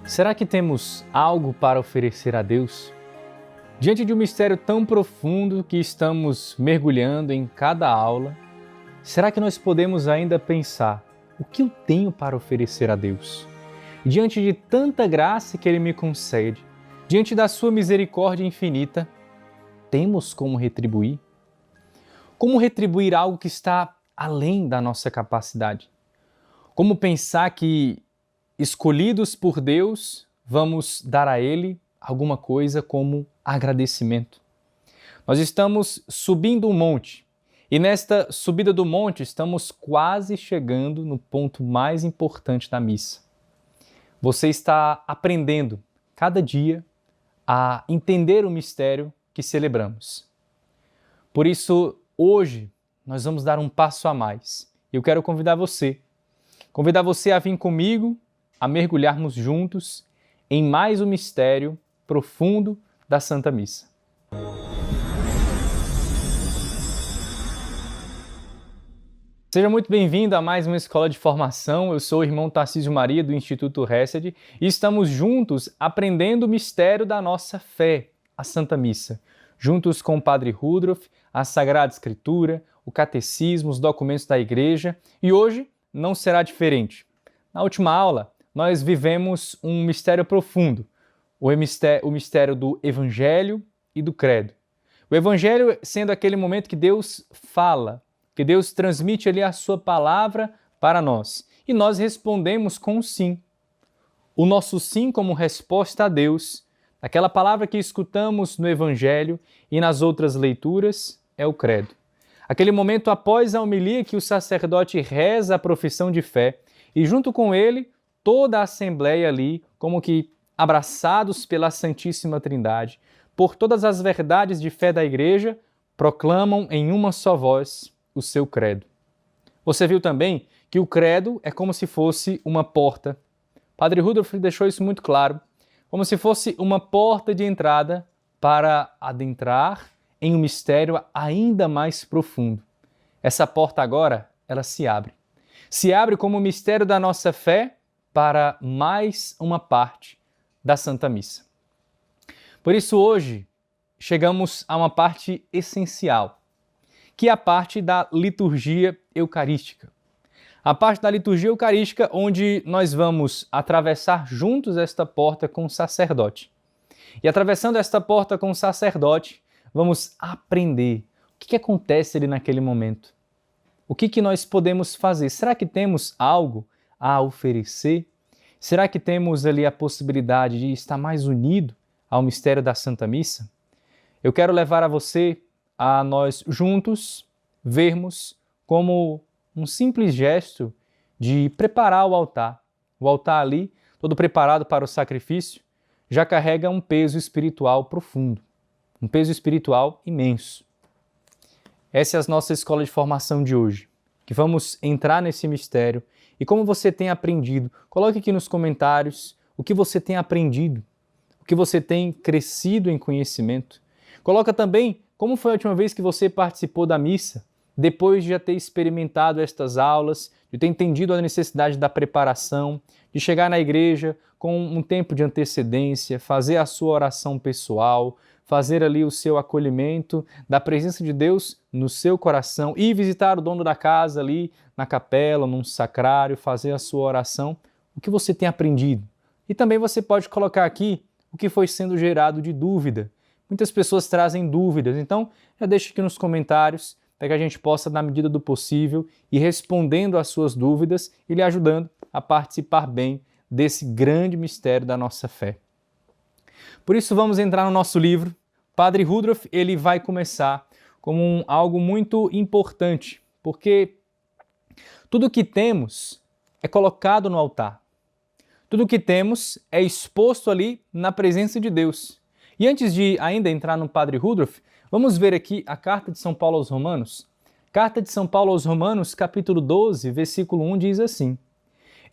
Será que temos algo para oferecer a Deus? Diante de um mistério tão profundo que estamos mergulhando em cada aula, será que nós podemos ainda pensar: o que eu tenho para oferecer a Deus? Diante de tanta graça que Ele me concede, diante da Sua misericórdia infinita, temos como retribuir? Como retribuir algo que está além da nossa capacidade? Como pensar que, escolhidos por Deus, vamos dar a Ele alguma coisa como agradecimento? Nós estamos subindo um monte e nesta subida do monte estamos quase chegando no ponto mais importante da missa. Você está aprendendo cada dia a entender o mistério que celebramos. Por isso, hoje, nós vamos dar um passo a mais. Eu quero convidar você a vir comigo, a mergulharmos juntos em mais um mistério profundo da Santa Missa. Seja muito bem-vindo a mais uma escola de formação. Eu sou o irmão Tarcísio Maria do Instituto Hesed e estamos juntos aprendendo o mistério da nossa fé, a Santa Missa, juntos com o Padre Rudolf, a Sagrada Escritura, o Catecismo, os documentos da Igreja, e hoje não será diferente. Na última aula, nós vivemos um mistério profundo, o mistério do Evangelho e do Credo. O Evangelho sendo aquele momento que Deus fala, que Deus transmite ali a sua palavra para nós. E nós respondemos com um sim. O nosso sim como resposta a Deus, aquela palavra que escutamos no Evangelho e nas outras leituras, é o credo. Aquele momento após a homilia que o sacerdote reza a profissão de fé e junto com ele toda a assembleia ali, como que abraçados pela Santíssima Trindade, por todas as verdades de fé da Igreja, proclamam em uma só voz o seu credo. Você viu também que o credo é como se fosse uma porta. Padre Rudolf deixou isso muito claro, como se fosse uma porta de entrada para adentrar em um mistério ainda mais profundo. Essa porta agora, ela se abre. Se abre como o mistério da nossa fé para mais uma parte da Santa Missa. Por isso hoje chegamos a uma parte essencial, que é a parte da liturgia eucarística. A parte da liturgia eucarística onde nós vamos atravessar juntos esta porta com o sacerdote. E atravessando esta porta com o sacerdote, vamos aprender o que acontece ali naquele momento. O que nós podemos fazer? Será que temos algo a oferecer? Será que temos ali a possibilidade de estar mais unido ao mistério da Santa Missa? Eu quero levar a você a nós juntos vermos como um simples gesto de preparar o altar. O altar ali, todo preparado para o sacrifício, já carrega um peso espiritual profundo, um peso espiritual imenso. Essa é a nossa escola de formação de hoje, que vamos entrar nesse mistério. E como você tem aprendido, coloque aqui nos comentários o que você tem aprendido, o que você tem crescido em conhecimento. Coloca também como foi a última vez que você participou da missa, depois de já ter experimentado estas aulas, de ter entendido a necessidade da preparação, de chegar na igreja com um tempo de antecedência, fazer a sua oração pessoal, fazer ali o seu acolhimento da presença de Deus no seu coração e visitar o dono da casa ali na capela, num sacrário, fazer a sua oração, o que você tem aprendido. E também você pode colocar aqui o que foi sendo gerado de dúvida. Muitas pessoas trazem dúvidas, então já deixa aqui nos comentários para que a gente possa, na medida do possível, ir respondendo às suas dúvidas e lhe ajudando a participar bem desse grande mistério da nossa fé. Por isso vamos entrar no nosso livro. Padre Rudolf, ele vai começar como algo muito importante, porque tudo o que temos é colocado no altar. Tudo o que temos é exposto ali na presença de Deus. E antes de ainda entrar no Padre Rudolf, vamos ver aqui a Carta de São Paulo aos Romanos. Carta de São Paulo aos Romanos, capítulo 12, versículo 1, diz assim: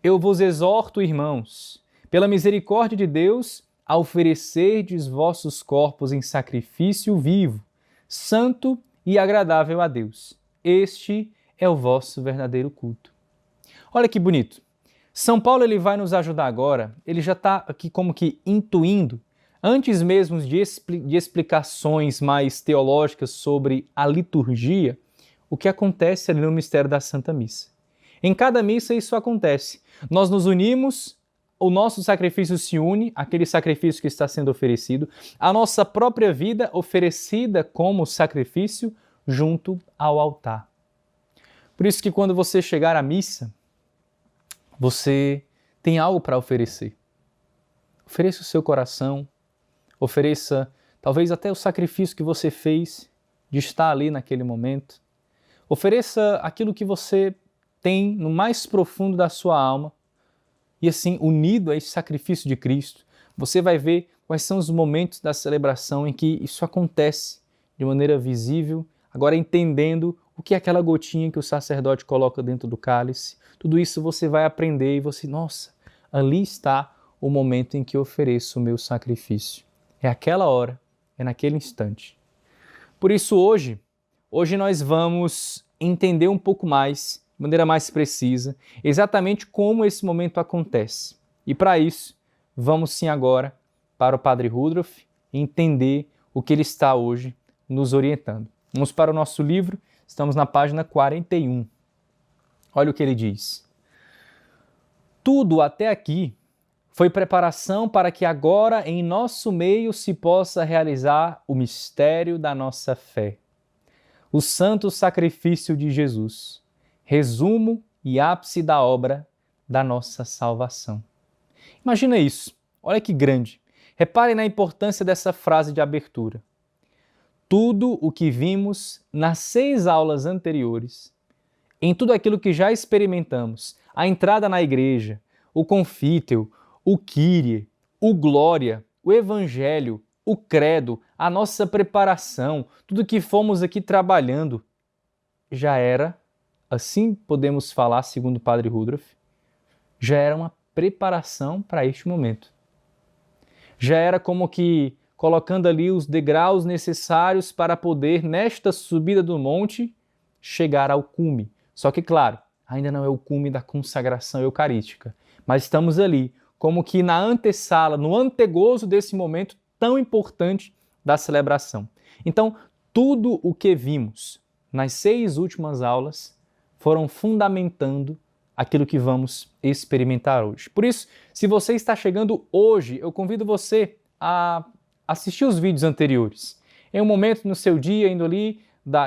Eu vos exorto, irmãos, pela misericórdia de Deus, a oferecerdes vossos corpos em sacrifício vivo, santo e agradável a Deus. Este é o vosso verdadeiro culto. Olha que bonito. São Paulo ele vai nos ajudar agora, ele já está aqui como que intuindo, antes mesmo de explicações mais teológicas sobre a liturgia, o que acontece ali no mistério da Santa Missa. Em cada missa isso acontece. Nós nos unimos, o nosso sacrifício se une, aquele sacrifício que está sendo oferecido, a nossa própria vida oferecida como sacrifício junto ao altar. Por isso que quando você chegar à missa, você tem algo para oferecer. Ofereça o seu coração, ofereça talvez até o sacrifício que você fez de estar ali naquele momento. Ofereça aquilo que você tem no mais profundo da sua alma e assim, unido a esse sacrifício de Cristo, você vai ver quais são os momentos da celebração em que isso acontece de maneira visível, agora entendendo o que é aquela gotinha que o sacerdote coloca dentro do cálice. Tudo isso você vai aprender e você, nossa, ali está o momento em que eu ofereço o meu sacrifício. É aquela hora, é naquele instante. Por isso hoje nós vamos entender um pouco mais, de maneira mais precisa, exatamente como esse momento acontece. E para isso, vamos sim agora para o Padre Rudolf entender o que ele está hoje nos orientando. Vamos para o nosso livro, estamos na página 41. Olha o que ele diz. Tudo até aqui foi preparação para que agora em nosso meio se possa realizar o mistério da nossa fé. O santo sacrifício de Jesus, resumo e ápice da obra da nossa salvação. Imagina isso, olha que grande. Reparem na importância dessa frase de abertura. Tudo o que vimos nas 6 aulas anteriores, em tudo aquilo que já experimentamos, a entrada na igreja, o confítel, o Kyrie, o Glória, o Evangelho, o Credo, a nossa preparação, tudo que fomos aqui trabalhando, já era, assim podemos falar, segundo o Padre Rudolf, já era uma preparação para este momento. Já era como que colocando ali os degraus necessários para poder, nesta subida do monte, chegar ao cume. Só que, claro, ainda não é o cume da consagração eucarística, mas estamos ali, como que na antessala, no antegozo desse momento tão importante da celebração. Então, tudo o que vimos nas 6 últimas aulas foram fundamentando aquilo que vamos experimentar hoje. Por isso, se você está chegando hoje, eu convido você a assistir os vídeos anteriores. Em um momento no seu dia, indo ali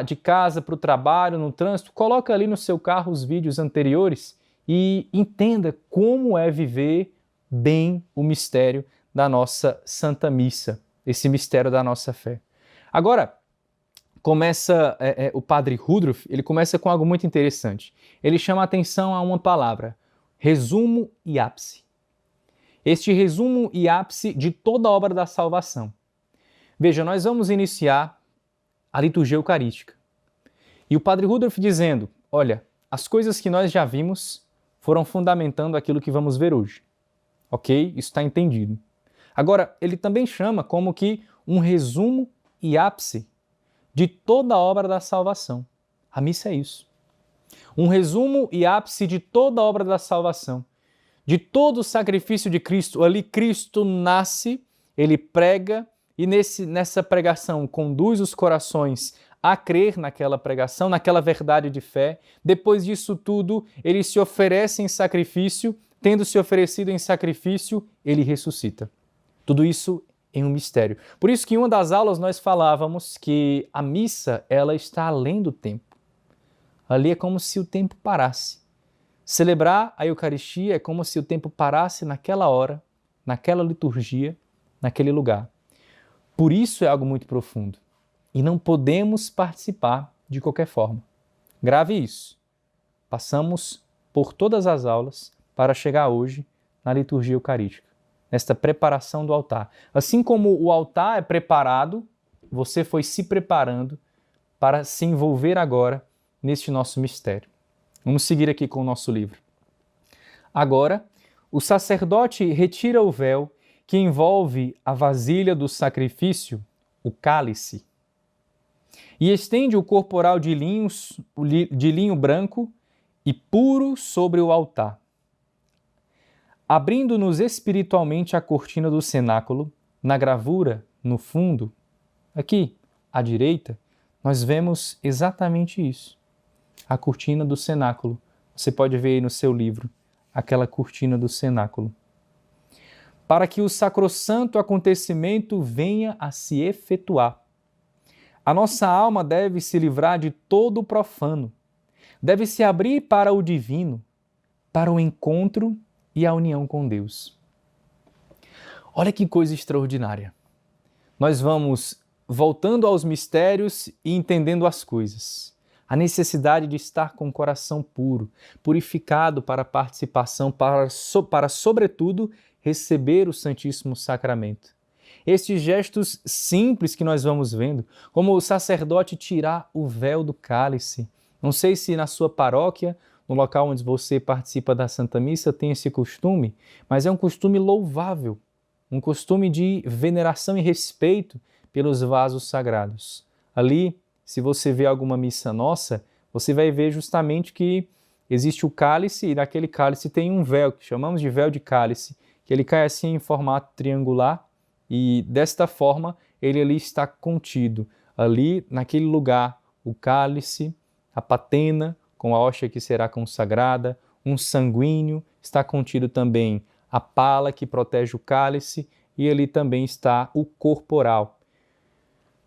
de casa para o trabalho, no trânsito, coloca ali no seu carro os vídeos anteriores e entenda como é viver bem o mistério da nossa Santa Missa, esse mistério da nossa fé. Agora, começa o Padre Rudolf, ele começa com algo muito interessante. Ele chama a atenção a uma palavra, resumo e ápice. Este resumo e ápice de toda a obra da salvação. Veja, nós vamos iniciar a liturgia eucarística. E o Padre Rudolf dizendo, olha, as coisas que nós já vimos foram fundamentando aquilo que vamos ver hoje. Ok? Isso está entendido. Agora, ele também chama como que um resumo e ápice de toda a obra da salvação. A missa é isso. Um resumo e ápice de toda a obra da salvação. De todo o sacrifício de Cristo. Ali Cristo nasce, ele prega e nessa pregação conduz os corações a crer naquela pregação, naquela verdade de fé. Depois disso tudo, ele se oferece em sacrifício, tendo se oferecido em sacrifício, ele ressuscita. Tudo isso em um mistério. Por isso que em uma das aulas nós falávamos que a missa ela está além do tempo. Ali é como se o tempo parasse. Celebrar a Eucaristia é como se o tempo parasse naquela hora, naquela liturgia, naquele lugar. Por isso é algo muito profundo. E não podemos participar de qualquer forma. Grave isso. Passamos por todas as aulas para chegar hoje na liturgia eucarística, nesta preparação do altar. Assim como o altar é preparado, você foi se preparando para se envolver agora neste nosso mistério. Vamos seguir aqui com o nosso livro. Agora, o sacerdote retira o véu que envolve a vasilha do sacrifício, o cálice, e estende o corporal de linho branco e puro sobre o altar. Abrindo-nos espiritualmente a cortina do cenáculo, na gravura, no fundo, aqui, à direita, nós vemos exatamente isso. A cortina do cenáculo. Você pode ver aí no seu livro, aquela cortina do cenáculo. Para que o sacrossanto acontecimento venha a se efetuar. A nossa alma deve se livrar de todo o profano, deve se abrir para o divino, para o encontro e a união com Deus. Olha que coisa extraordinária. Nós vamos voltando aos mistérios e entendendo as coisas. A necessidade de estar com o coração puro, purificado para a participação, para sobretudo, receber o Santíssimo Sacramento. Estes gestos simples que nós vamos vendo, como o sacerdote tirar o véu do cálice. Não sei se na sua paróquia, no local onde você participa da Santa Missa, tem esse costume, mas é um costume louvável, um costume de veneração e respeito pelos vasos sagrados. Ali, se você vê alguma missa nossa, você vai ver justamente que existe o cálice e naquele cálice tem um véu, que chamamos de véu de cálice, que ele cai assim em formato triangular e desta forma ele ali está contido. Ali, naquele lugar, o cálice, a patena, com a hóstia que será consagrada, um sanguíneo, está contido também a pala que protege o cálice e ali também está o corporal.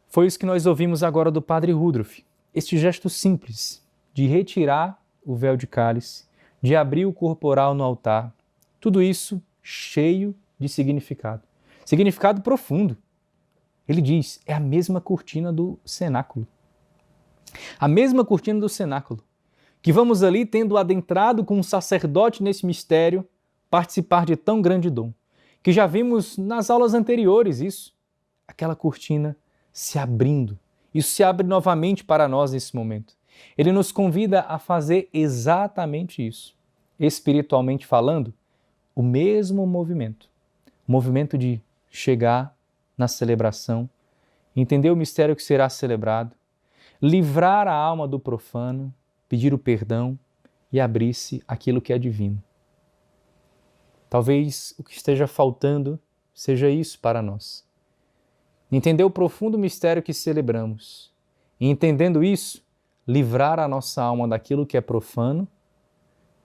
Foi isso que nós ouvimos agora do Padre Rudolf. Este gesto simples de retirar o véu de cálice, de abrir o corporal no altar, tudo isso cheio de significado. Significado profundo. Ele diz, é a mesma cortina do cenáculo. A mesma cortina do cenáculo, que vamos ali tendo adentrado com um sacerdote nesse mistério, participar de tão grande dom, que já vimos nas aulas anteriores isso, aquela cortina se abrindo. Isso se abre novamente para nós nesse momento. Ele nos convida a fazer exatamente isso. Espiritualmente falando, o mesmo movimento. O movimento de chegar na celebração, entender o mistério que será celebrado, livrar a alma do profano, pedir o perdão e abrir-se àquilo que é divino. Talvez o que esteja faltando seja isso para nós. Entender o profundo mistério que celebramos e, entendendo isso, livrar a nossa alma daquilo que é profano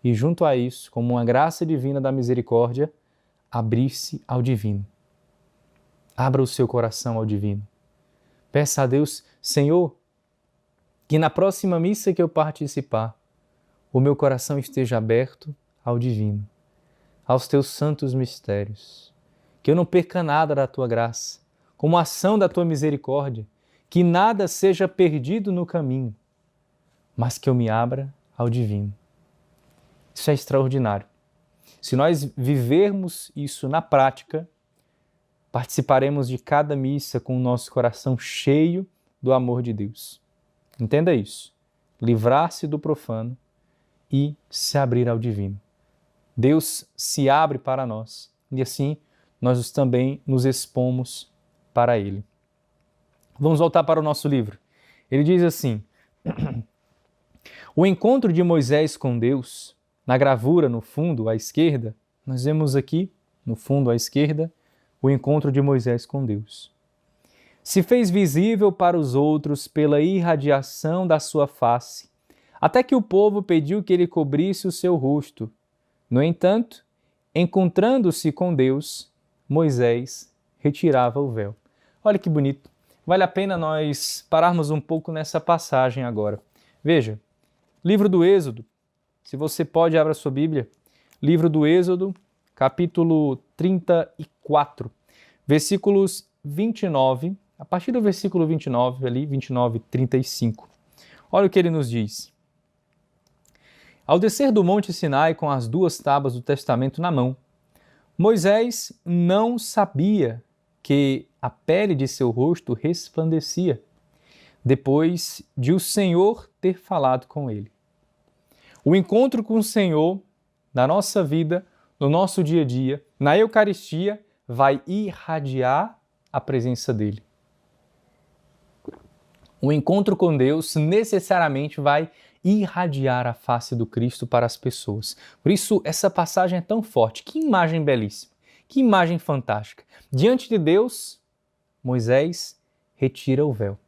e, junto a isso, como uma graça divina da misericórdia, abrir-se ao divino. Abra o seu coração ao divino. Peça a Deus, Senhor, que na próxima missa que eu participar, o meu coração esteja aberto ao divino, aos teus santos mistérios, que eu não perca nada da tua graça, como ação da tua misericórdia, que nada seja perdido no caminho, mas que eu me abra ao divino. Isso é extraordinário. Se nós vivermos isso na prática, participaremos de cada missa com o nosso coração cheio do amor de Deus. Entenda isso. Livrar-se do profano e se abrir ao divino. Deus se abre para nós e assim nós também nos expomos para Ele. Vamos voltar para o nosso livro. Ele diz assim: o encontro de Moisés com Deus, na gravura no fundo à esquerda, nós vemos aqui, no fundo à esquerda, o encontro de Moisés com Deus. Se fez visível para os outros pela irradiação da sua face, até que o povo pediu que ele cobrisse o seu rosto. No entanto, encontrando-se com Deus, Moisés retirava o véu. Olha que bonito. Vale a pena nós pararmos um pouco nessa passagem agora. Veja, livro do Êxodo, se você pode, abra sua Bíblia. Livro do Êxodo, capítulo 34, versículos 29, a partir do versículo 29, ali, 29 e 35. Olha o que ele nos diz. Ao descer do Monte Sinai com as 2 tábuas do testamento na mão, Moisés não sabia que a pele de seu rosto resplandecia, depois de o Senhor ter falado com ele. O encontro com o Senhor, na nossa vida, no nosso dia a dia, na Eucaristia, vai irradiar a presença dele. O encontro com Deus necessariamente vai irradiar a face do Cristo para as pessoas. Por isso, essa passagem é tão forte. Que imagem belíssima, que imagem fantástica. Diante de Deus, Moisés retira o véu.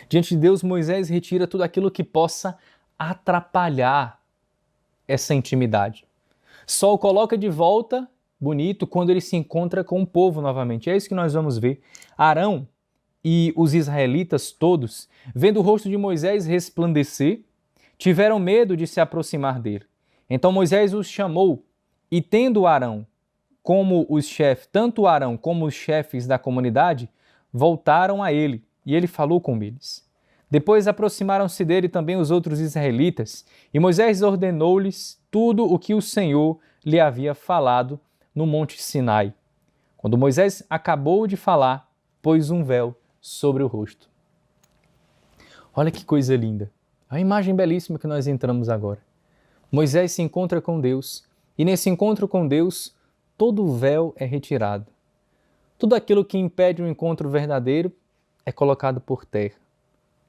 Diante de Deus, Moisés retira tudo aquilo que possa atrapalhar essa intimidade. Só o coloca de volta, bonito, quando ele se encontra com o povo novamente. É isso que nós vamos ver. Arão e os israelitas todos, vendo o rosto de Moisés resplandecer, tiveram medo de se aproximar dele. Então Moisés os chamou e, tendo Arão como os chefes, tanto Arão como os chefes da comunidade, voltaram a ele e ele falou com eles. Depois aproximaram-se dele também os outros israelitas e Moisés ordenou-lhes tudo o que o Senhor lhe havia falado no Monte Sinai. Quando Moisés acabou de falar, pôs um véu sobre o rosto. Olha que coisa linda. É uma imagem belíssima que nós entramos agora. Moisés se encontra com Deus e nesse encontro com Deus, todo o véu é retirado. Tudo aquilo que impede um encontro verdadeiro é colocado por terra.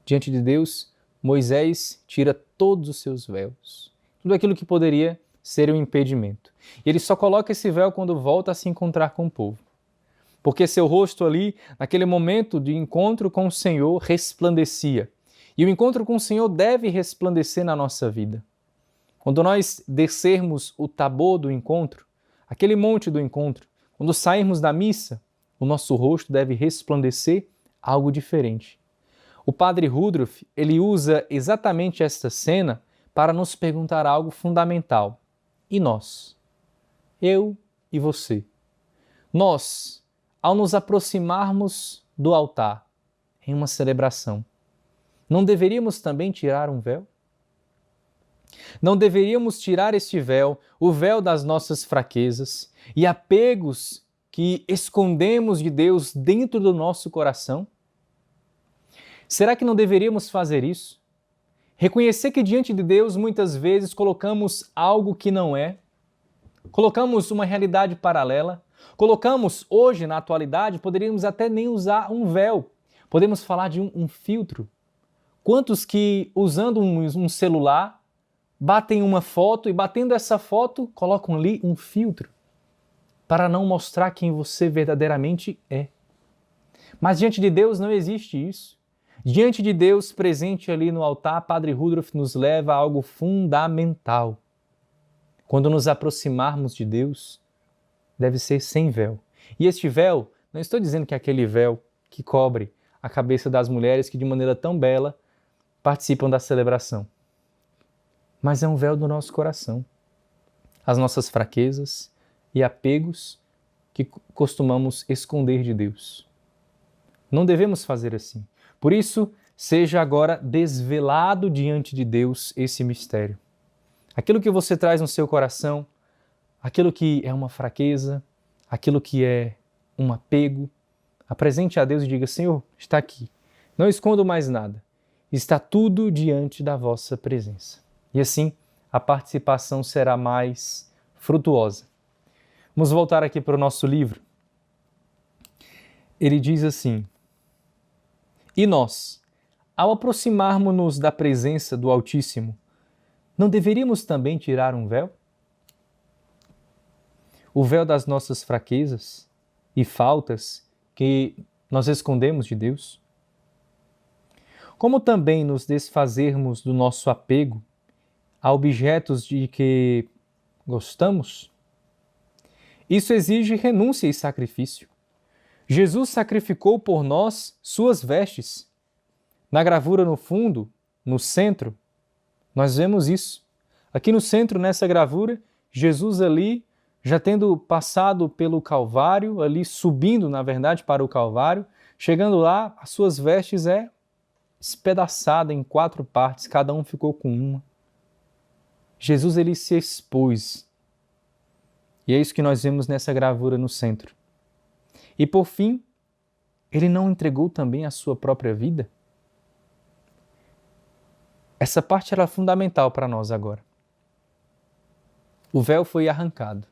Diante de Deus, Moisés tira todos os seus véus. Tudo aquilo que poderia ser um impedimento. E ele só coloca esse véu quando volta a se encontrar com o povo. Porque seu rosto ali, naquele momento de encontro com o Senhor, resplandecia. E o encontro com o Senhor deve resplandecer na nossa vida. Quando nós descermos o tabor do encontro, aquele monte do encontro, quando sairmos da missa, o nosso rosto deve resplandecer algo diferente. O padre Woodruff, ele usa exatamente esta cena para nos perguntar algo fundamental. E nós? Eu e você? Nós, ao nos aproximarmos do altar em uma celebração, não deveríamos também tirar um véu? Não deveríamos tirar este véu, o véu das nossas fraquezas e apegos que escondemos de Deus dentro do nosso coração? Será que não deveríamos fazer isso? Reconhecer que diante de Deus muitas vezes colocamos algo que não é, colocamos uma realidade paralela, colocamos hoje, na atualidade, poderíamos até nem usar um véu, podemos falar de um filtro. Quantos que, usando um celular, batem uma foto e, batendo essa foto, colocam ali um filtro para não mostrar quem você verdadeiramente é. Mas diante de Deus não existe isso. Diante de Deus, presente ali no altar, Padre Woodruff nos leva a algo fundamental. Quando nos aproximarmos de Deus, deve ser sem véu. E este véu, não estou dizendo que é aquele véu que cobre a cabeça das mulheres que de maneira tão bela participam da celebração. Mas é um véu do nosso coração. As nossas fraquezas e apegos que costumamos esconder de Deus. Não devemos fazer assim. Por isso, seja agora desvelado diante de Deus esse mistério. Aquilo que você traz no seu coração, aquilo que é uma fraqueza, aquilo que é um apego, apresente a Deus e diga: Senhor, está aqui. Não escondo mais nada. Está tudo diante da vossa presença. E assim, a participação será mais frutuosa. Vamos voltar aqui para o nosso livro. Ele diz assim: E nós, ao aproximarmos-nos da presença do Altíssimo, não deveríamos também tirar um véu? O véu das nossas fraquezas e faltas que nós escondemos de Deus? Como também nos desfazermos do nosso apego a objetos de que gostamos? Isso exige renúncia e sacrifício. Jesus sacrificou por nós suas vestes. Na gravura no fundo, no centro, nós vemos isso. Aqui no centro, nessa gravura, Jesus ali, já tendo passado pelo Calvário, ali subindo, na verdade, para o Calvário, chegando lá, as suas vestes é espedaçada em 4 partes, cada um ficou com uma. Jesus, ele se expôs. E é isso que nós vemos nessa gravura no centro. E por fim, ele não entregou também a sua própria vida? Essa parte era fundamental para nós agora. O véu foi arrancado.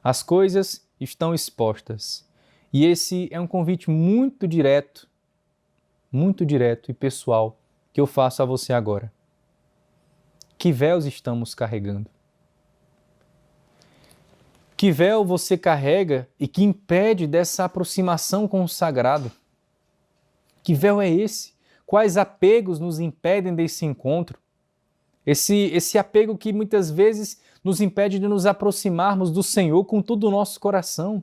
As coisas estão expostas. E esse é um convite muito direto e pessoal que eu faço a você agora. Que véus estamos carregando? Que véu você carrega e que impede dessa aproximação com o sagrado? Que véu é esse? Quais apegos nos impedem desse encontro? Esse apego que muitas vezes nos impede de nos aproximarmos do Senhor com todo o nosso coração,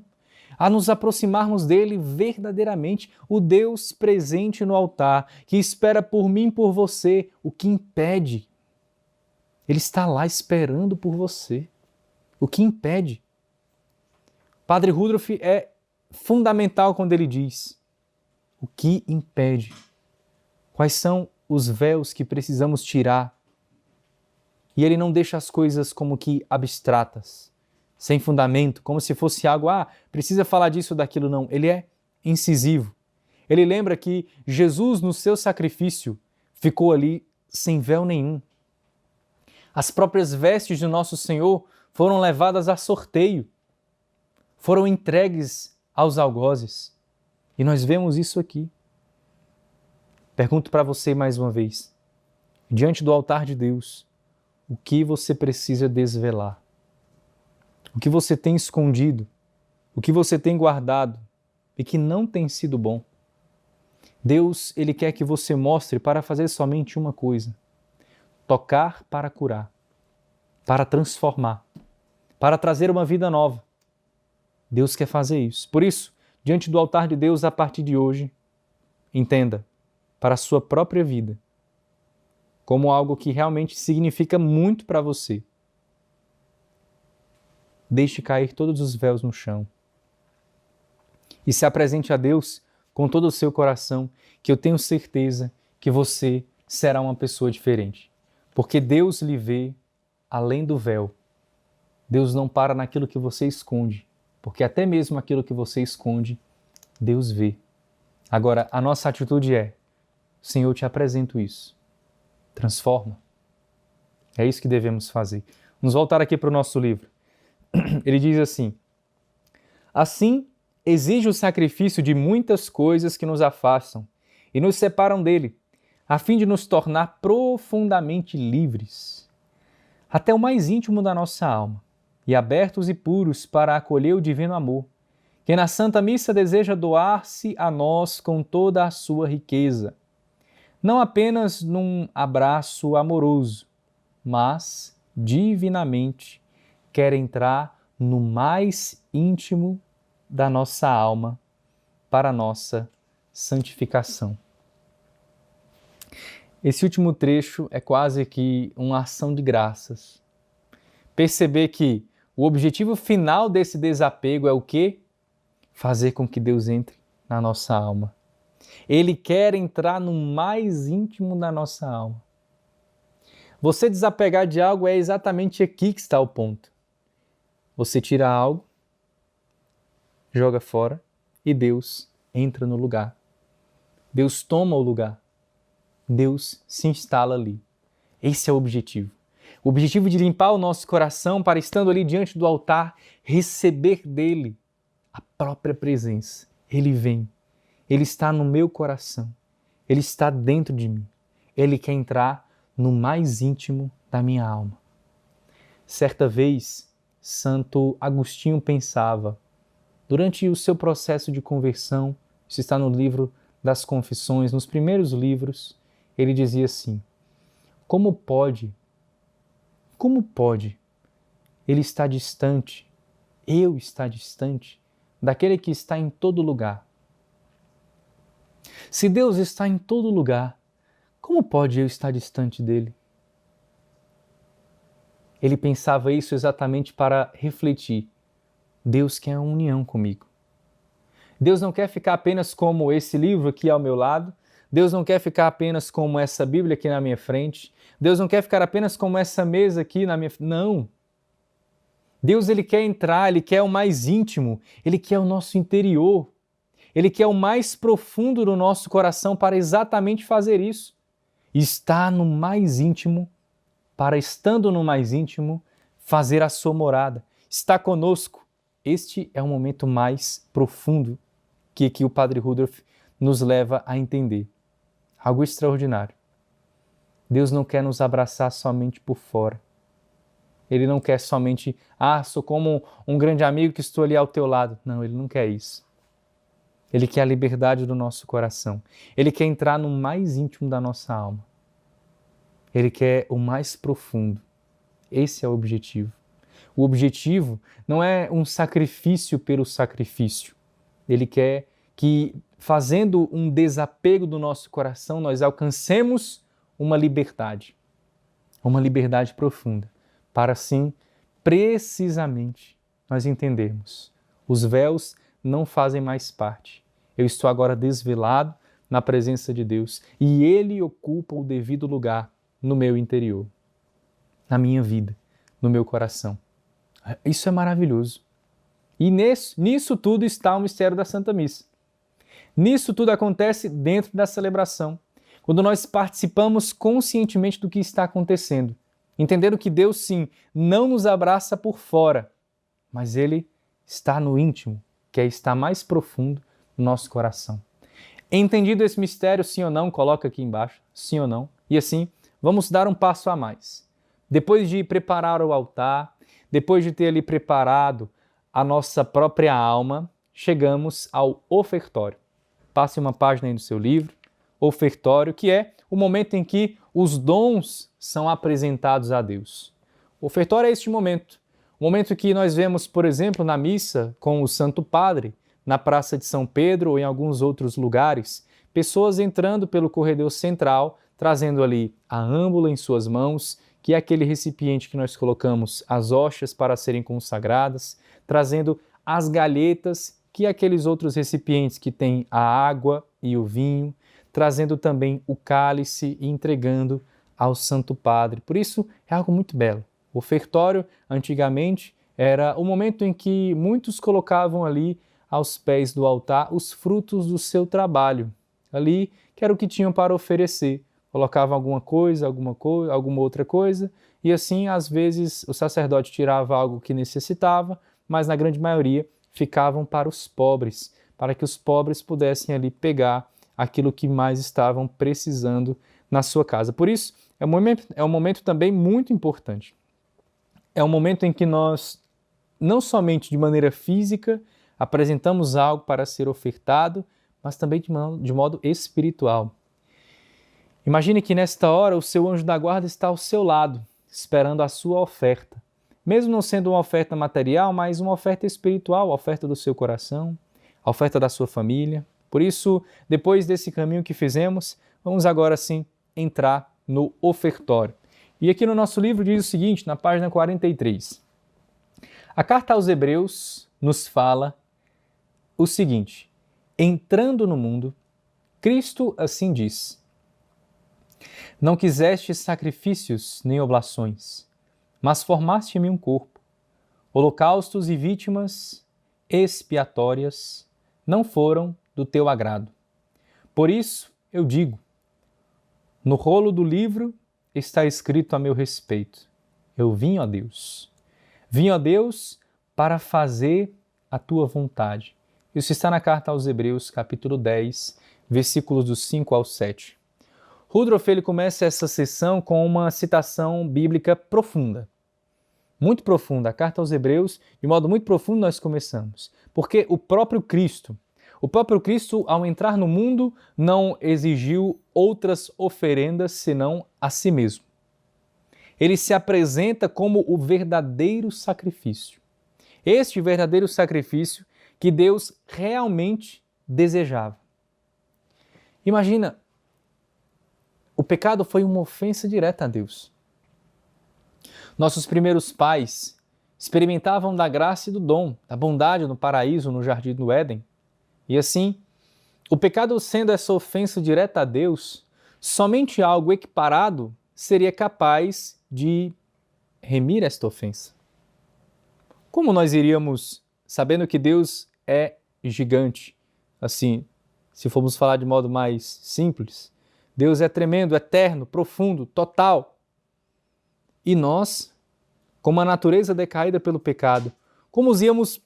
a nos aproximarmos dele verdadeiramente, o Deus presente no altar, que espera por mim e por você, o que impede? Ele está lá esperando por você. O que impede? Padre Rudolf é fundamental quando ele diz: o que impede? Quais são os véus que precisamos tirar? E ele não deixa as coisas como que abstratas, sem fundamento, como se fosse algo, precisa falar disso ou daquilo, não. Ele é incisivo. Ele lembra que Jesus, no seu sacrifício, ficou ali sem véu nenhum. As próprias vestes de nosso Senhor foram levadas a sorteio, foram entregues aos algozes. E nós vemos isso aqui. Pergunto para você mais uma vez, diante do altar de Deus, o que você precisa desvelar? O que você tem escondido? O que você tem guardado e que não tem sido bom? Deus, Ele quer que você mostre para fazer somente uma coisa: tocar para curar, para transformar, para trazer uma vida nova. Deus quer fazer isso. Por isso, diante do altar de Deus, a partir de hoje, entenda, para a sua própria vida, como algo que realmente significa muito para você. Deixe cair todos os véus no chão e se apresente a Deus com todo o seu coração, que eu tenho certeza que você será uma pessoa diferente. Porque Deus lhe vê além do véu. Deus não para naquilo que você esconde, porque até mesmo aquilo que você esconde, Deus vê. Agora, a nossa atitude é: Senhor, eu te apresento isso. Transforma. É isso que devemos fazer. Vamos voltar aqui para o nosso livro. Ele diz assim: assim exige o sacrifício de muitas coisas que nos afastam e nos separam dele, a fim de nos tornar profundamente livres, até o mais íntimo da nossa alma, e abertos e puros para acolher o divino amor, que na Santa Missa deseja doar-se a nós com toda a sua riqueza, não apenas num abraço amoroso, mas divinamente quer entrar no mais íntimo da nossa alma para a nossa santificação. Esse último trecho é quase que uma ação de graças. Perceber que o objetivo final desse desapego é o quê? Fazer com que Deus entre na nossa alma. Ele quer entrar no mais íntimo da nossa alma. Você desapegar de algo é exatamente aqui que está o ponto. Você tira algo, joga fora e Deus entra no lugar. Deus toma o lugar. Deus se instala ali. Esse é o objetivo. O objetivo de limpar o nosso coração para, estando ali diante do altar, receber dele a própria presença. Ele vem. Ele está no meu coração. Ele está dentro de mim. Ele quer entrar no mais íntimo da minha alma. Certa vez, Santo Agostinho pensava, durante o seu processo de conversão, isso está no livro das Confissões, nos primeiros livros, ele dizia assim: como pode ele estar distante, eu estar distante daquele que está em todo lugar? Se Deus está em todo lugar, como pode eu estar distante dele? Ele pensava isso exatamente para refletir: Deus quer uma união comigo. Deus não quer ficar apenas como esse livro aqui ao meu lado. Deus não quer ficar apenas como essa Bíblia aqui na minha frente. Deus não quer ficar apenas como essa mesa aqui na minha frente. Não. Deus, Ele quer entrar, Ele quer o mais íntimo, Ele quer o nosso interior. Ele quer o mais profundo do nosso coração para exatamente fazer isso. Estar no mais íntimo, para, estando no mais íntimo, fazer a sua morada. Está conosco. Este é o momento mais profundo que aqui o Padre Rudolf nos leva a entender. Algo extraordinário. Deus não quer nos abraçar somente por fora. Ele não quer somente, sou como um grande amigo que estou ali ao teu lado. Não, Ele não quer isso. Ele quer a liberdade do nosso coração. Ele quer entrar no mais íntimo da nossa alma. Ele quer o mais profundo. Esse é o objetivo. O objetivo não é um sacrifício pelo sacrifício. Ele quer que, fazendo um desapego do nosso coração, nós alcancemos uma liberdade profunda, para assim, precisamente, nós entendermos. Os véus não fazem mais parte. Eu estou agora desvelado na presença de Deus e Ele ocupa o devido lugar no meu interior, na minha vida, no meu coração. Isso é maravilhoso. E nisso tudo está o mistério da Santa Missa. Nisso tudo acontece dentro da celebração, quando nós participamos conscientemente do que está acontecendo, entendendo que Deus, sim, não nos abraça por fora, mas Ele está no íntimo, que está mais profundo no nosso coração. Entendido esse mistério, sim ou não, coloca aqui embaixo, sim ou não, e assim, vamos dar um passo a mais. Depois de preparar o altar, depois de ter ali preparado a nossa própria alma, chegamos ao ofertório. Passe uma página aí no seu livro, ofertório, que é o momento em que os dons são apresentados a Deus. O ofertório é este momento, o momento que nós vemos, por exemplo, na missa com o Santo Padre, na Praça de São Pedro ou em alguns outros lugares, pessoas entrando pelo corredor central, trazendo ali a âmbula em suas mãos, que é aquele recipiente que nós colocamos as hóstias para serem consagradas, trazendo as galhetas, que é aqueles outros recipientes que têm a água e o vinho, trazendo também o cálice e entregando ao Santo Padre. Por isso, é algo muito belo. O ofertório, antigamente, era o momento em que muitos colocavam ali aos pés do altar os frutos do seu trabalho. Ali, que era o que tinham para oferecer. Colocavam alguma outra coisa, e assim, às vezes, o sacerdote tirava algo que necessitava, mas na grande maioria ficavam para os pobres, para que os pobres pudessem ali pegar aquilo que mais estavam precisando na sua casa. Por isso, é um momento também muito importante. É um momento em que nós, não somente de maneira física, apresentamos algo para ser ofertado, mas também de modo espiritual. Imagine que nesta hora o seu anjo da guarda está ao seu lado, esperando a sua oferta. Mesmo não sendo uma oferta material, mas uma oferta espiritual, a oferta do seu coração, a oferta da sua família. Por isso, depois desse caminho que fizemos, vamos agora sim entrar no ofertório. E aqui no nosso livro diz o seguinte, na página 43. A carta aos Hebreus nos fala o seguinte: entrando no mundo, Cristo assim diz: não quiseste sacrifícios nem oblações, mas formaste em mim um corpo. Holocaustos e vítimas expiatórias não foram do teu agrado. Por isso eu digo, no rolo do livro está escrito a meu respeito: eu vim, ó Deus. Vim, ó Deus, para fazer a tua vontade. Isso está na carta aos Hebreus, capítulo 10, versículos dos 5 ao 7. Woodruff ele começa essa sessão com uma citação bíblica profunda. Muito profunda. A carta aos Hebreus, de modo muito profundo, nós começamos. Porque o próprio Cristo, ao entrar no mundo, não exigiu outras oferendas senão a si mesmo. Ele se apresenta como o verdadeiro sacrifício. Este verdadeiro sacrifício que Deus realmente desejava. Imagina, o pecado foi uma ofensa direta a Deus. Nossos primeiros pais experimentavam da graça e do dom, da bondade no paraíso, no jardim do Éden. E assim, o pecado sendo essa ofensa direta a Deus, somente algo equiparado seria capaz de remir esta ofensa. Como nós iríamos, sabendo que Deus é gigante, assim, se formos falar de modo mais simples, Deus é tremendo, eterno, profundo, total. E nós, com uma natureza decaída pelo pecado, como íamos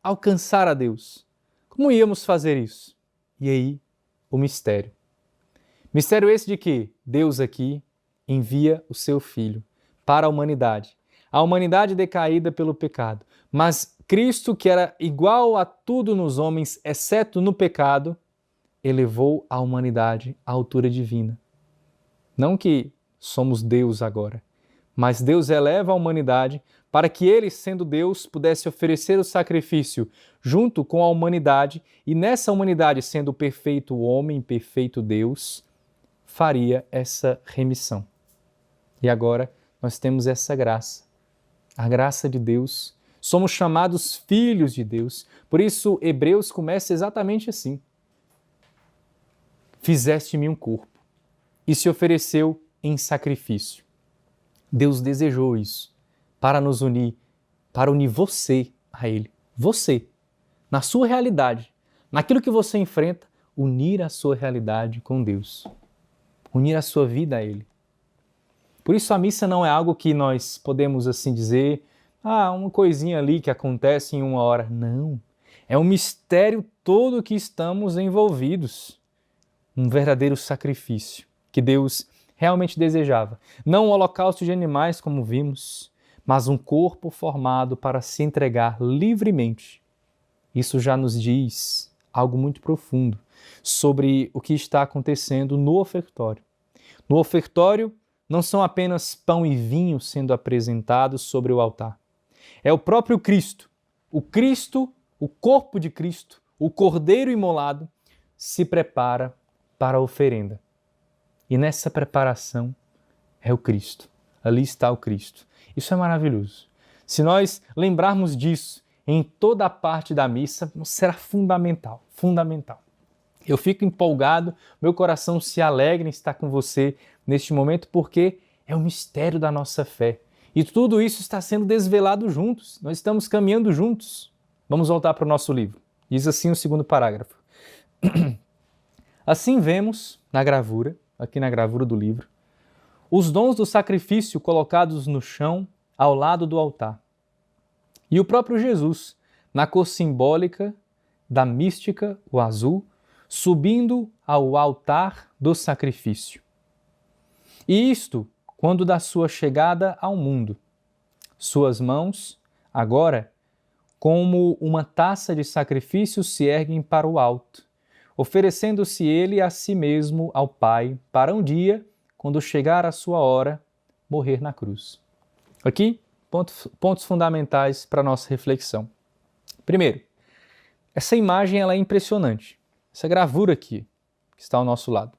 alcançar a Deus? Como íamos fazer isso? E aí, o mistério. Mistério esse de que Deus aqui, envia o seu Filho para a humanidade decaída pelo pecado. Mas Cristo, que era igual a tudo nos homens, exceto no pecado, elevou a humanidade à altura divina. Não que somos Deus agora, mas Deus eleva a humanidade para que ele, sendo Deus, pudesse oferecer o sacrifício junto com a humanidade e nessa humanidade, sendo o perfeito homem, perfeito Deus, faria essa remissão. E agora nós temos essa graça, a graça de Deus. Somos chamados filhos de Deus. Por isso, Hebreus começa exatamente assim. Fizeste-me um corpo e se ofereceu em sacrifício. Deus desejou isso para nos unir, para unir você a Ele. Você, na sua realidade, naquilo que você enfrenta, unir a sua realidade com Deus. Unir a sua vida a Ele. Por isso a missa não é algo que nós podemos assim dizer, uma coisinha ali que acontece em uma hora. Não, é um mistério todo que estamos envolvidos. Um verdadeiro sacrifício que Deus realmente desejava. Não um holocausto de animais como vimos, mas um corpo formado para se entregar livremente. Isso já nos diz algo muito profundo sobre o que está acontecendo no ofertório. No ofertório, não são apenas pão e vinho sendo apresentados sobre o altar. É o próprio Cristo, o corpo de Cristo, o Cordeiro imolado, se prepara para a oferenda. E nessa preparação é o Cristo. Ali está o Cristo. Isso é maravilhoso. Se nós lembrarmos disso em toda a parte da missa, será fundamental, fundamental. Eu fico empolgado, meu coração se alegra em estar com você neste momento, porque é o mistério da nossa fé. E tudo isso está sendo desvelado juntos, nós estamos caminhando juntos. Vamos voltar para o nosso livro. Diz assim o segundo parágrafo. Assim vemos na gravura, aqui na gravura do livro, os dons do sacrifício colocados no chão ao lado do altar. E o próprio Jesus, na cor simbólica da mística, o azul, subindo ao altar do sacrifício. E isto quando da sua chegada ao mundo. Suas mãos, agora, como uma taça de sacrifício, se erguem para o alto, oferecendo-se ele a si mesmo ao Pai, para um dia, quando chegar a sua hora, morrer na cruz. Aqui, pontos fundamentais para a nossa reflexão. Primeiro, essa imagem ela é impressionante. Essa gravura aqui, que está ao nosso lado,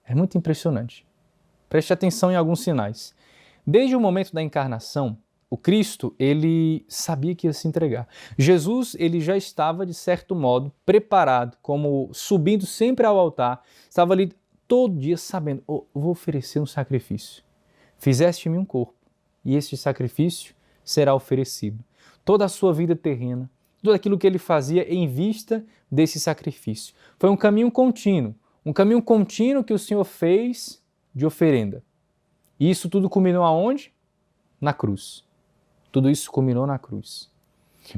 é muito impressionante. Preste atenção em alguns sinais. Desde o momento da encarnação, o Cristo, ele sabia que ia se entregar. Jesus, ele já estava, de certo modo, preparado, como subindo sempre ao altar, estava ali todo dia sabendo, vou oferecer um sacrifício. Fizeste-me um corpo, e este sacrifício será oferecido. Toda a sua vida terrena, tudo aquilo que ele fazia em vista desse sacrifício. Foi um caminho contínuo que o Senhor fez de oferenda. E isso tudo culminou aonde? Na cruz. Tudo isso culminou na cruz.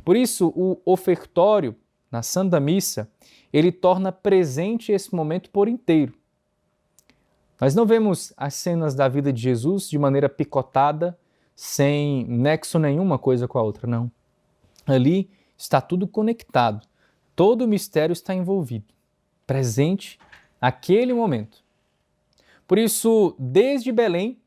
Por isso, o ofertório, na Santa Missa, ele torna presente esse momento por inteiro. Nós não vemos as cenas da vida de Jesus de maneira picotada, sem nexo nenhum uma coisa com a outra, não. Ali está tudo conectado. Todo o mistério está envolvido, presente naquele momento. Por isso, desde Belém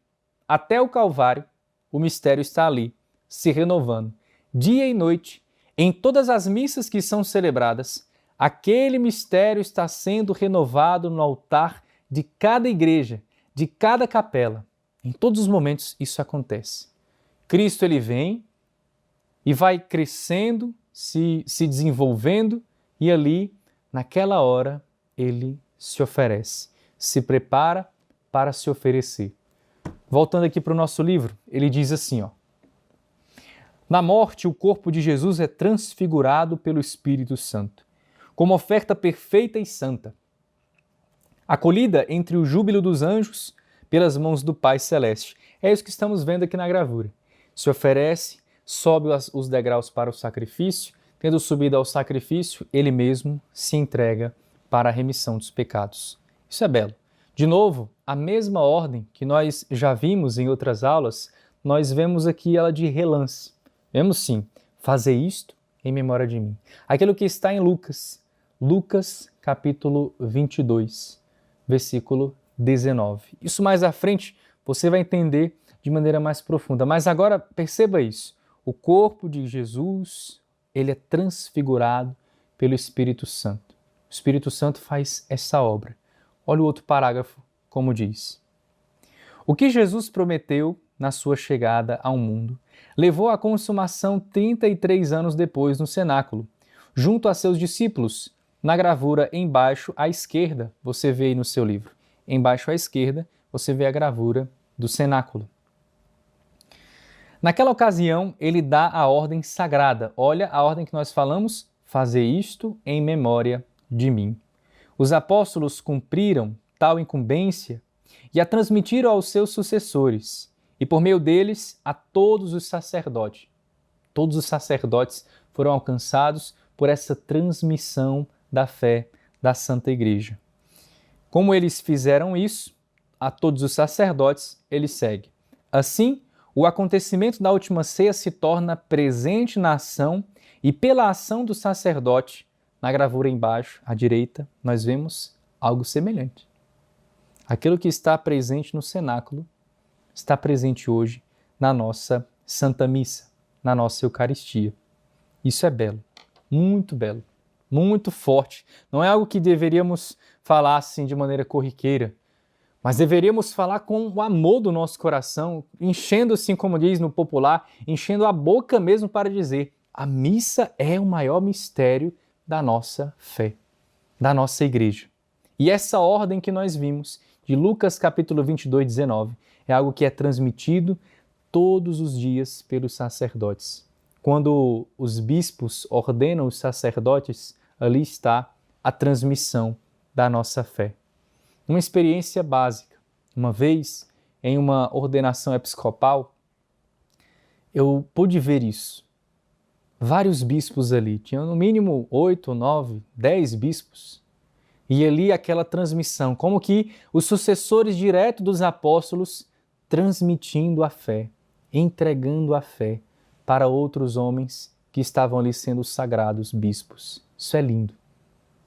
até o Calvário, o mistério está ali, se renovando. Dia e noite, em todas as missas que são celebradas, aquele mistério está sendo renovado no altar de cada igreja, de cada capela. Em todos os momentos isso acontece. Cristo ele vem e vai crescendo, se desenvolvendo e ali, naquela hora, ele se oferece, se prepara para se oferecer. Voltando aqui para o nosso livro, ele diz assim, na morte, o corpo de Jesus é transfigurado pelo Espírito Santo, como oferta perfeita e santa, acolhida entre o júbilo dos anjos pelas mãos do Pai Celeste. É isso que estamos vendo aqui na gravura. Se oferece, sobe os degraus para o sacrifício, tendo subido ao sacrifício, ele mesmo se entrega para a remissão dos pecados. Isso é belo. De novo, a mesma ordem que nós já vimos em outras aulas, nós vemos aqui ela de relance. Vemos sim, fazer isto em memória de mim. Aquilo que está em Lucas capítulo 22, versículo 19. Isso mais à frente você vai entender de maneira mais profunda. Mas agora perceba isso. O corpo de Jesus, ele é transfigurado pelo Espírito Santo. O Espírito Santo faz essa obra. Olha o outro parágrafo, como diz. O que Jesus prometeu na sua chegada ao mundo levou à consumação 33 anos depois no cenáculo, junto a seus discípulos. Na gravura embaixo à esquerda, você vê aí no seu livro, embaixo à esquerda, você vê a gravura do cenáculo. Naquela ocasião, ele dá a ordem sagrada. Olha a ordem que nós falamos, fazer isto em memória de mim. Os apóstolos cumpriram tal incumbência e a transmitiram aos seus sucessores, e por meio deles a todos os sacerdotes. Todos os sacerdotes foram alcançados por essa transmissão da fé da Santa Igreja. Como eles fizeram isso, a todos os sacerdotes ele segue. Assim, o acontecimento da última ceia se torna presente na ação e pela ação do sacerdote, na gravura embaixo, à direita, nós vemos algo semelhante. Aquilo que está presente no cenáculo está presente hoje na nossa Santa Missa, na nossa Eucaristia. Isso é belo, muito forte. Não é algo que deveríamos falar assim de maneira corriqueira, mas deveríamos falar com o amor do nosso coração, enchendo assim, como diz no popular, enchendo a boca mesmo para dizer: a missa é o maior mistério da nossa fé, da nossa igreja. E essa ordem que nós vimos, de Lucas capítulo 22, 19, é algo que é transmitido todos os dias pelos sacerdotes. Quando os bispos ordenam os sacerdotes, ali está a transmissão da nossa fé. Uma experiência básica. Uma vez, em uma ordenação episcopal, eu pude ver isso. Vários bispos ali, tinham no mínimo 8, 9, 10 bispos. E ali aquela transmissão, como que os sucessores direto dos apóstolos transmitindo a fé, entregando a fé para outros homens que estavam ali sendo sagrados bispos. Isso é lindo.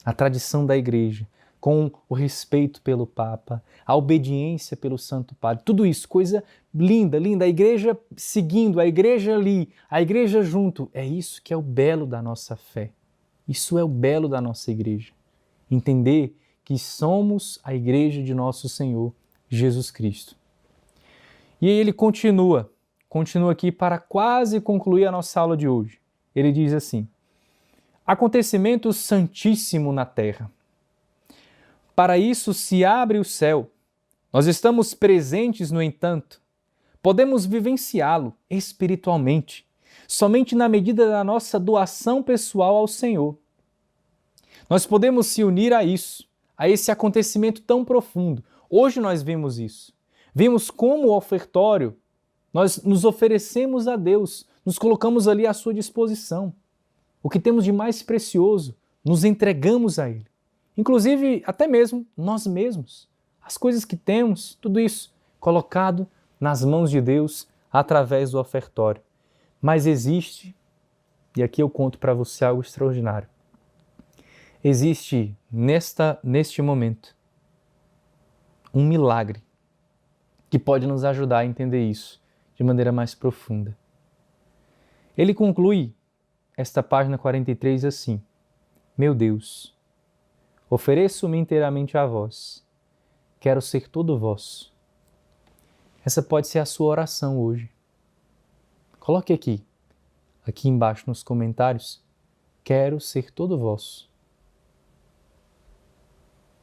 A tradição da igreja, com o respeito pelo Papa, a obediência pelo Santo Padre, tudo isso, coisa linda, linda. A igreja seguindo, a igreja ali, a igreja junto. É isso que é o belo da nossa fé. Isso é o belo da nossa igreja. Entender que somos a igreja de nosso Senhor Jesus Cristo. E aí ele continua aqui para quase concluir a nossa aula de hoje. Ele diz assim: acontecimento santíssimo na terra. Para isso se abre o céu. Nós estamos presentes, no entanto. Podemos vivenciá-lo espiritualmente, somente na medida da nossa doação pessoal ao Senhor. Nós podemos se unir a isso, a esse acontecimento tão profundo. Hoje nós vimos isso. Vimos como o ofertório, nós nos oferecemos a Deus, nos colocamos ali à sua disposição. O que temos de mais precioso, nos entregamos a Ele. Inclusive, até mesmo nós mesmos. As coisas que temos, tudo isso colocado nas mãos de Deus através do ofertório. Mas existe, e aqui eu conto para você algo extraordinário, existe neste momento um milagre que pode nos ajudar a entender isso de maneira mais profunda. Ele conclui esta página 43 assim: meu Deus, ofereço-me inteiramente a vós, quero ser todo vosso. Essa pode ser a sua oração hoje. Coloque aqui embaixo nos comentários, quero ser todo vosso.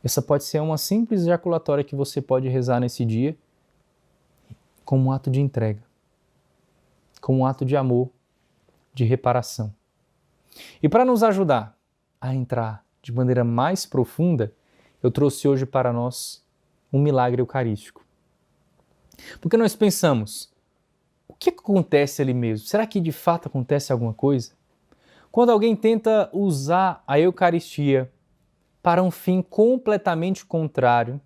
Essa pode ser uma simples ejaculatória que você pode rezar nesse dia como um ato de entrega, como um ato de amor, de reparação. E para nos ajudar a entrar de maneira mais profunda, eu trouxe hoje para nós um milagre eucarístico. Porque nós pensamos, o que acontece ali mesmo? Será que de fato acontece alguma coisa? Quando alguém tenta usar a Eucaristia para um fim completamente contrário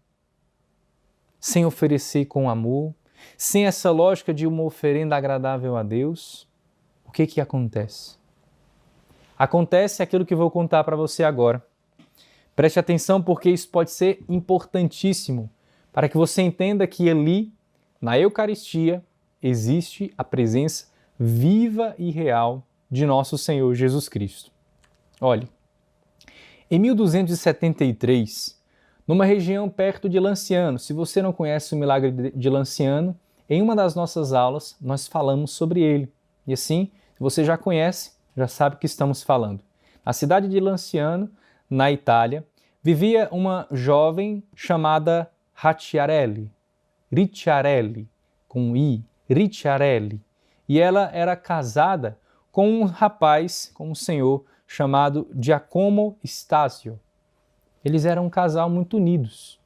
sem oferecer com amor, sem essa lógica de uma oferenda agradável a Deus, o que acontece? Acontece aquilo que eu vou contar para você agora. Preste atenção porque isso pode ser importantíssimo para que você entenda que ali, na Eucaristia, existe a presença viva e real de nosso Senhor Jesus Cristo. Olhe, em 1273, numa região perto de Lanciano, se você não conhece o milagre de Lanciano, em uma das nossas aulas nós falamos sobre ele. E assim, se você já conhece, já sabe o que estamos falando. Na cidade de Lanciano, na Itália, vivia uma jovem chamada Ricciarelli, com I, Ricciarelli. E ela era casada com um rapaz, com um senhor chamado Giacomo Stasio. Eles eram um casal muito unidos,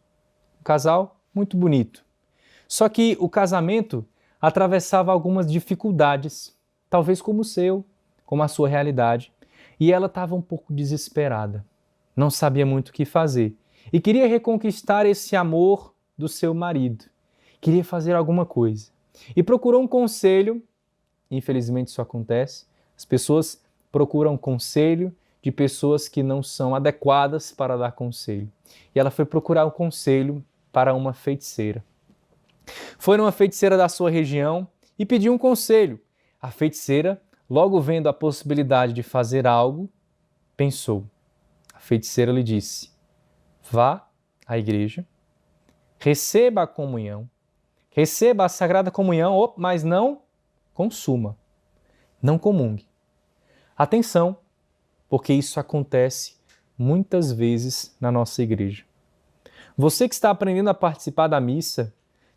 um casal muito bonito. Só que o casamento atravessava algumas dificuldades, talvez como o seu, como a sua realidade, e ela estava um pouco desesperada, não sabia muito o que fazer e queria reconquistar esse amor do seu marido, queria fazer alguma coisa e procurou um conselho. Infelizmente isso acontece, as pessoas procuram conselho de pessoas que não são adequadas para dar conselho. E ela foi procurar um conselho para uma feiticeira. Foi numa feiticeira da sua região e pediu um conselho. A feiticeira, logo vendo a possibilidade de fazer algo, pensou. A feiticeira lhe disse: vá à igreja, receba a comunhão, receba a Sagrada Comunhão, mas não consuma, não comungue. Atenção, porque isso acontece muitas vezes na nossa igreja. Você que está aprendendo a participar da missa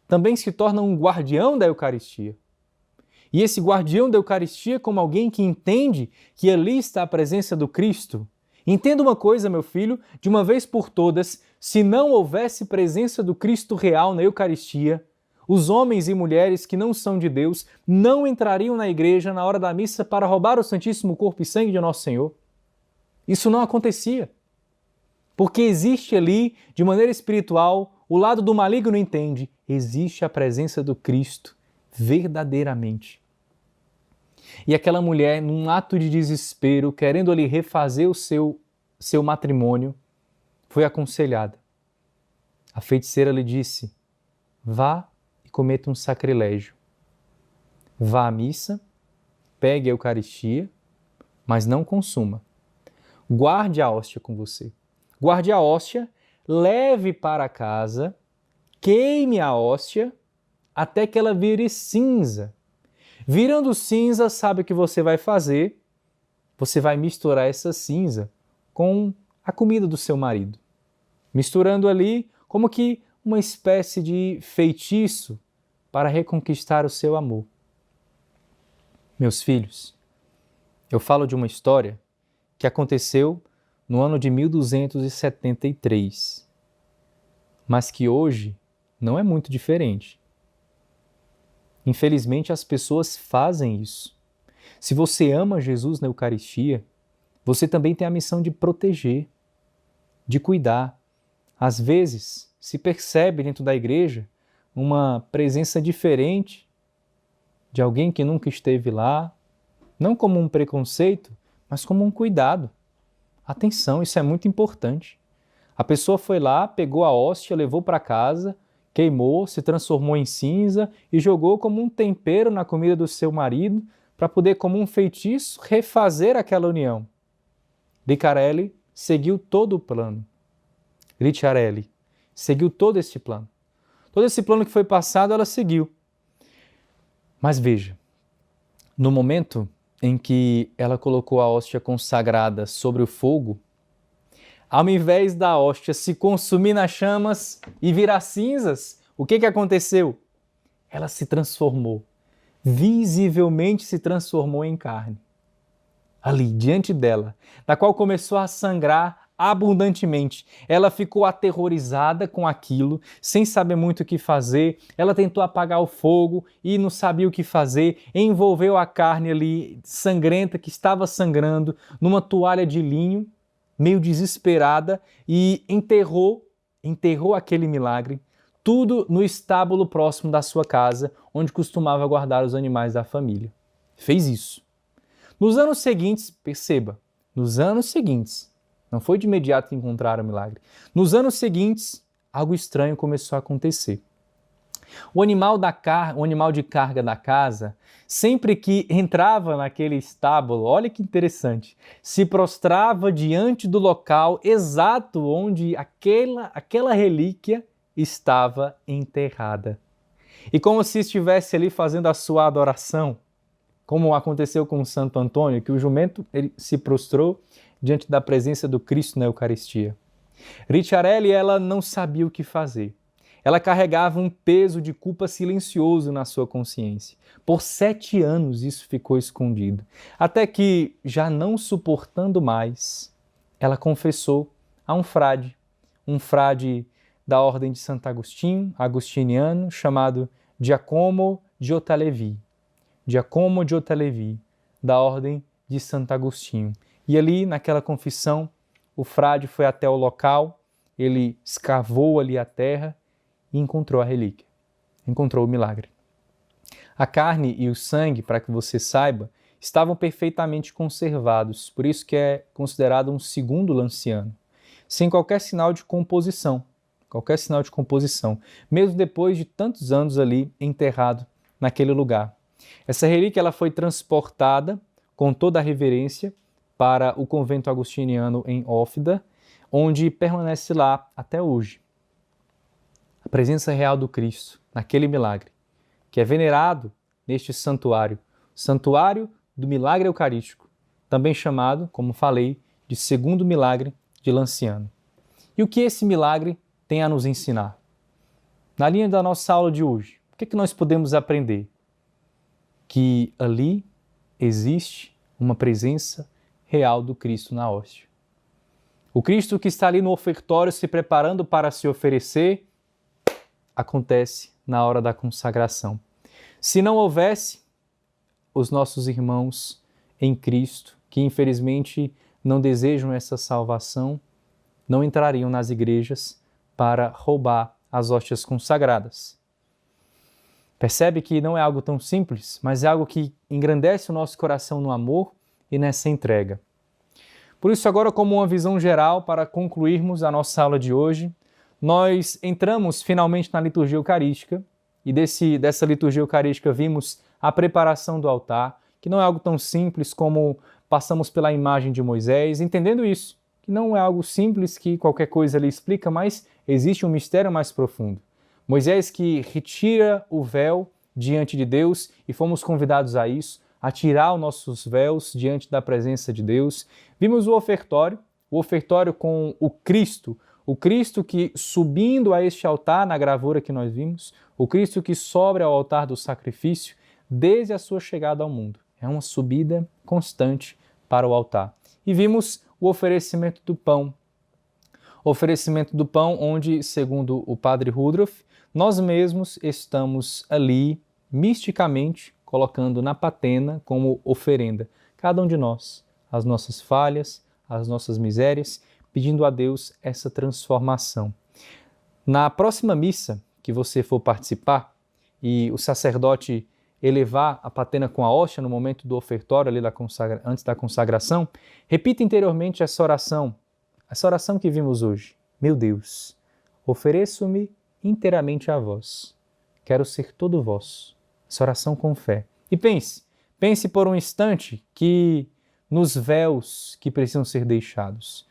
também se torna um guardião da Eucaristia. E esse guardião da Eucaristia como alguém que entende que ali está a presença do Cristo. Entenda uma coisa, meu filho, de uma vez por todas, se não houvesse presença do Cristo real na Eucaristia, os homens e mulheres que não são de Deus não entrariam na igreja na hora da missa para roubar o Santíssimo Corpo e Sangue de Nosso Senhor. Isso não acontecia. Porque existe ali, de maneira espiritual, o lado do maligno entende, existe a presença do Cristo verdadeiramente. E aquela mulher, num ato de desespero, querendo ali refazer o seu matrimônio, foi aconselhada. A feiticeira lhe disse: vá e cometa um sacrilégio. Vá à missa, pegue a Eucaristia, mas não consuma. Guarde a hóstia com você. Guarde a hóstia, leve para casa, queime a hóstia até que ela vire cinza. Virando cinza, sabe o que você vai fazer? Você vai misturar essa cinza com a comida do seu marido. Misturando ali como que uma espécie de feitiço para reconquistar o seu amor. Meus filhos, eu falo de uma história que aconteceu no ano de 1273, mas que hoje não é muito diferente. Infelizmente, as pessoas fazem isso. Se você ama Jesus na Eucaristia, você também tem a missão de proteger, de cuidar. Às vezes, se percebe dentro da igreja uma presença diferente de alguém que nunca esteve lá, não como um preconceito, mas como um cuidado. Atenção, isso é muito importante. A pessoa foi lá, pegou a hóstia, levou para casa, queimou, se transformou em cinza e jogou como um tempero na comida do seu marido para poder, como um feitiço, refazer aquela união. Ricciarelli seguiu todo o plano. Ricciarelli seguiu todo esse plano. Todo esse plano que foi passado, ela seguiu. Mas veja, no momento em que ela colocou a hóstia consagrada sobre o fogo, ao invés da hóstia se consumir nas chamas e virar cinzas, o que aconteceu? Ela se transformou, visivelmente se transformou em carne. Ali, diante dela, da qual começou a sangrar abundantemente. Ela ficou aterrorizada com aquilo, sem saber muito o que fazer. Ela tentou apagar o fogo e não sabia o que fazer. Envolveu a carne ali sangrenta, que estava sangrando, numa toalha de linho, meio desesperada, e enterrou aquele milagre. tudo no estábulo próximo da sua casa, onde costumava guardar os animais da família. Fez isso. Nos anos seguintes, perceba, nos anos seguintes, não foi de imediato que encontraram o milagre. Nos anos seguintes, algo estranho começou a acontecer. O animal de carga da casa, sempre que entrava naquele estábulo, olha que interessante, se prostrava diante do local exato onde aquela relíquia estava enterrada. E como se estivesse ali fazendo a sua adoração, como aconteceu com o Santo Antônio, que o jumento ele se prostrou diante da presença do Cristo na Eucaristia. Ricciarelli, ela não sabia o que fazer. Ela carregava um peso de culpa silencioso na sua consciência. Por 7 anos isso ficou escondido. Até que, já não suportando mais, ela confessou a um frade da ordem de Santo Agostinho, agostiniano, chamado Giacomo Giottalevi. Giacomo Giottalevi, da ordem de Santo Agostinho. E ali, naquela confissão, o frade foi até o local, ele escavou ali a terra e encontrou a relíquia, encontrou o milagre. A carne e o sangue, para que você saiba, estavam perfeitamente conservados, por isso que é considerado um segundo lanciano, sem qualquer sinal de composição, mesmo depois de tantos anos ali enterrado naquele lugar. Essa relíquia ela foi transportada com toda a reverência para o convento agostiniano em Ófida, onde permanece lá até hoje. A presença real do Cristo, naquele milagre, que é venerado neste santuário, Santuário do Milagre Eucarístico, também chamado, como falei, de segundo milagre de Lanciano. E o que esse milagre tem a nos ensinar? Na linha da nossa aula de hoje, o que nós podemos aprender? Que ali existe uma presença real do Cristo na hóstia. O Cristo que está ali no ofertório se preparando para se oferecer, acontece na hora da consagração. Se não houvesse, os nossos irmãos em Cristo, que infelizmente não desejam essa salvação, não entrariam nas igrejas para roubar as hóstias consagradas. Percebe que não é algo tão simples, mas é algo que engrandece o nosso coração no amor e nessa entrega. Por isso, agora, como uma visão geral, para concluirmos a nossa aula de hoje, nós entramos finalmente na liturgia eucarística e dessa liturgia eucarística vimos a preparação do altar, que não é algo tão simples como passamos pela imagem de Moisés, entendendo isso, que não é algo simples que qualquer coisa lhe explica, mas existe um mistério mais profundo. Moisés que retira o véu diante de Deus e fomos convidados a isso, a tirar os nossos véus diante da presença de Deus. Vimos o ofertório com o Cristo que subindo a este altar, na gravura que nós vimos, o Cristo que sobe ao altar do sacrifício desde a sua chegada ao mundo. É uma subida constante para o altar. E vimos o oferecimento do pão. O oferecimento do pão onde, segundo o Padre Rudolf, nós mesmos estamos ali, misticamente, colocando na patena como oferenda, cada um de nós, as nossas falhas, as nossas misérias, pedindo a Deus essa transformação. Na próxima missa que você for participar e o sacerdote elevar a patena com a hóstia no momento do ofertório, ali antes da consagração, repita interiormente essa oração que vimos hoje. Meu Deus, ofereço-me inteiramente a vós. Quero ser todo vosso. Essa oração com fé. E pense por um instante que nos véus que precisam ser deixados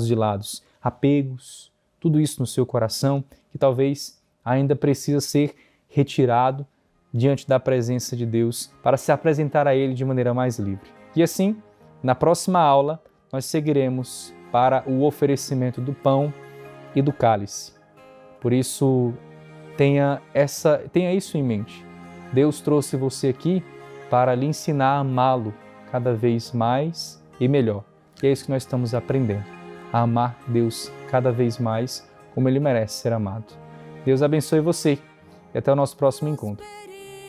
de lado, apegos, tudo isso no seu coração, que talvez ainda precisa ser retirado diante da presença de Deus para se apresentar a Ele de maneira mais livre. E assim, na próxima aula, nós seguiremos para o oferecimento do pão e do cálice. Por isso, tenha isso em mente. Deus trouxe você aqui para lhe ensinar a amá-lo cada vez mais e melhor. E é isso que nós estamos aprendendo, a amar Deus cada vez mais como Ele merece ser amado. Deus abençoe você e até o nosso próximo encontro.